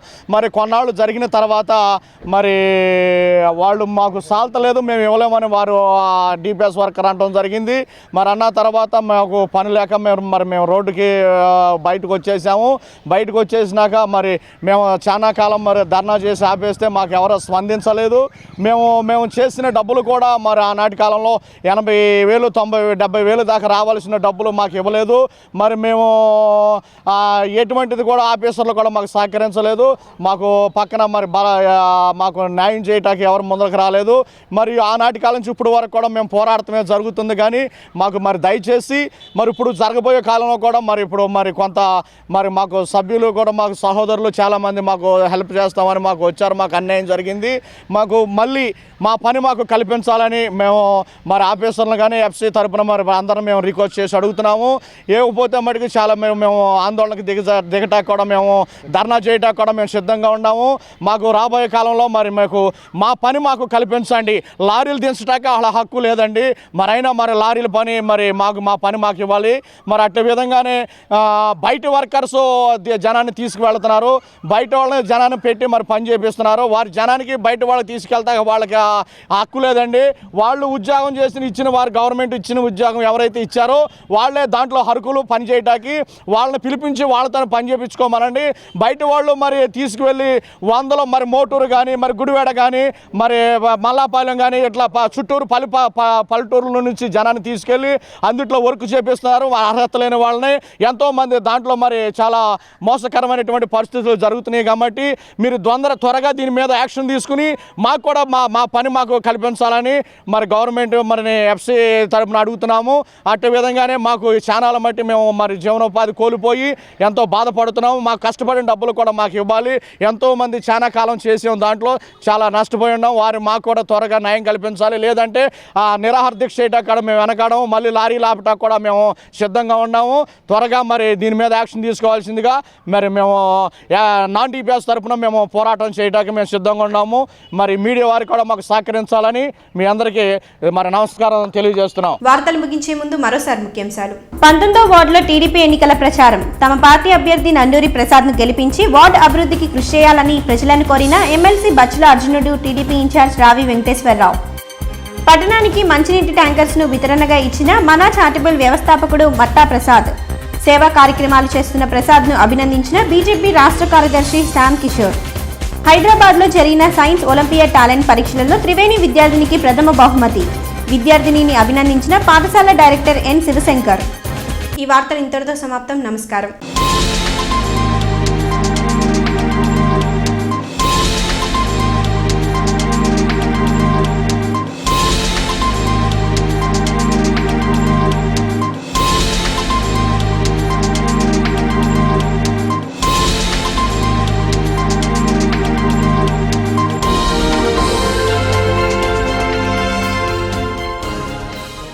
కొన్నాళ్ళు జరిగిన తర్వాత వాళ్ళు మాకు సాల్తలేదు, మేము ఇవ్వలేమని వారు డిపిఎస్ వర్కర్ అనడం జరిగింది. అన్న తర్వాత మాకు పని లేక మేము రోడ్డుకి బయటకు వచ్చేసాము. బయటకు వచ్చేసినాక మేము చాలా కాలం ధర్నా చేసి ఆపేస్తే మాకు ఎవరో స్పందించలేదు. మేము చేసిన డబ్బులు కూడా ఆనాటి కాలంలో 80,000, 90,000, 70,000 దాకా రావాల్సిన డబ్బులు మాకు ఇవ్వలేదు. మేము ఎటువంటిది కూడా ఆఫీసర్లు కూడా మాకు సహకరించలేదు. మాకు పక్కన మాకు న్యాయం చేయటానికి ఎవరు ముందరకు రాలేదు. ఆనాటి కాలం నుంచి ఇప్పుడు వరకు కూడా మేము పోరాడటమే జరుగుతుంది. కానీ మాకు దయచేసి ఇప్పుడు జరగబోయే కాలంలో కూడా ఇప్పుడు కొంత మాకు సభ్యులు కూడా మాకు సహోదరులు చాలామంది మాకు హెల్ప్ చేస్తామని మాకు వచ్చారు. మాకు అన్యాయం జరిగింది. మాకు మళ్ళీ మా పని మాకు కల్పించాలని మేము ఆఫీసర్లు కానీ ఎఫ్సీ తరపున అందరం మేము రిక్వెస్ట్ చేసి అడుగుతున్నాము. ఏకపోతే మటుకు చాలా మేము ఆందోళనకు దిగటానికి కూడా మేము ధర్నా చేయటానికి కూడా మేము సిద్ధంగా ఉన్నాము. మాకు రాబోయే కాలంలో మా పని మాకు కల్పించండి. లారీలు దించటానికి అలా హక్కు లేదండి. అయినా లారీల పని మా పని మాకు ఇవ్వాలి. అట్టే విధంగానే బయట వర్కర్స్ జనాన్ని తీసుకువెళ్తున్నారు. బయట వాళ్ళని జనాన్ని పెట్టి పని చేపిస్తున్నారు. వారి జనానికి బయట వాళ్ళకి తీసుకెళ్తా వాళ్ళకి హక్కు లేదండి. వాళ్ళు ఉద్యోగం ఇచ్చిన వారు గవర్నమెంట్ ఇచ్చిన ఉద్యోగం ఎవరైతే ఇచ్చారో వాళ్ళే దాంట్లో హరుకులు పని చేయడానికి వాళ్ళని పిలిపించి వాళ్ళతో పని చేయించుకోమనండి. బయట వాళ్ళు తీసుకువెళ్ళి 100 మోటూరు కానీ గుడివాడ కానీ మల్లాపాలెం కానీ ఇట్లా చుట్టూరు పల్లెటూరుల నుంచి జనాన్ని తీసుకెళ్ళి అందుట్లో వర్క్ చేపిస్తున్నారు. అర్హత లేని వాళ్ళని ఎంతోమంది దాంట్లో చాలా మోసకరమైనటువంటి పరిస్థితులు జరుగుతున్నాయి. కాబట్టి మీరు త్వరగా దీని మీద యాక్షన్ తీసుకుని మాకు కూడా మా పని మాకు కల్పించాలని గవర్నమెంట్ ఎఫ్సీ తరపున అడుగుతున్నాము. అట్టే విధంగానే మాకు ఛానల్ బట్టి మేము జీవనోపాధి కోల్పోయి ఎంతో బాధపడుతున్నాము. మాకు కష్టపడిన డబ్బులు కూడా మాకు ఇవ్వాలి. ఎంతోమంది చాలా కాలం చేసాం, దాంట్లో చాలా నష్టపోయి ఉన్నాం. వారు మాకు కూడా త్వరగా న్యాయం కల్పించాలి. లేదంటే నిరాహార దీక్ష చేయటానికి కూడా మేము వెనకాడము. మళ్ళీ లారీలు ఆపటానికి కూడా మేము సిద్ధంగా ఉన్నాము. త్వరగా దీని మీద యాక్షన్ తీసుకోవాల్సిందిగా మేము నాన్ డిపిఎస్ తరపున మేము పోరాటం చేయడానికి మేము సిద్ధంగా ఉన్నాము. మీడియా వారికి కూడా మాకు సహకరించాలని మీ అందరికీ నమస్కారం తెలియజేస్తున్నాం. వార్తలు ముగించే ముందు మరోసారి ముఖ్యాంశాలు. 19వ వార్డులో టీడీపీ ఎన్నికల ప్రచారం. తమ పార్టీ అభ్యర్థి నండూరి ప్రసాద్ను గెలిపించి వార్డు వార్డు అభివృద్ధికి కృషి చేయాలని ప్రజలను కోరిన ఎమ్మెల్సీ బచ్చుల అర్జునుడు, టీడీపీ ఇన్ఛార్జ్ రావి వెంకటేశ్వరరావు. పట్టణానికి మంచినీటి ట్యాంకర్స్ ను వితరణగా ఇచ్చిన మనా చారిటబుల్ వ్యవస్థాపకుడు మట్టా ప్రసాద్. సేవా కార్యక్రమాలు చేస్తున్న ప్రసాద్ ను అభినందించిన బీజేపీ రాష్ట్ర కార్యదర్శి శ్యామ్ కిషోర్. హైదరాబాద్ లో జరిగిన సైన్స్ ఒలింపియాడ్ టాలెంట్ పరీక్షలలో త్రివేణి విద్యార్థినికి ప్రథమ బహుమతి. విద్యార్థినిని అభినందించిన పాఠశాల డైరెక్టర్ ఎన్ శివశంకర్. ఈ వార్తలు ఇంతటితో సమాప్తం. నమస్కారం.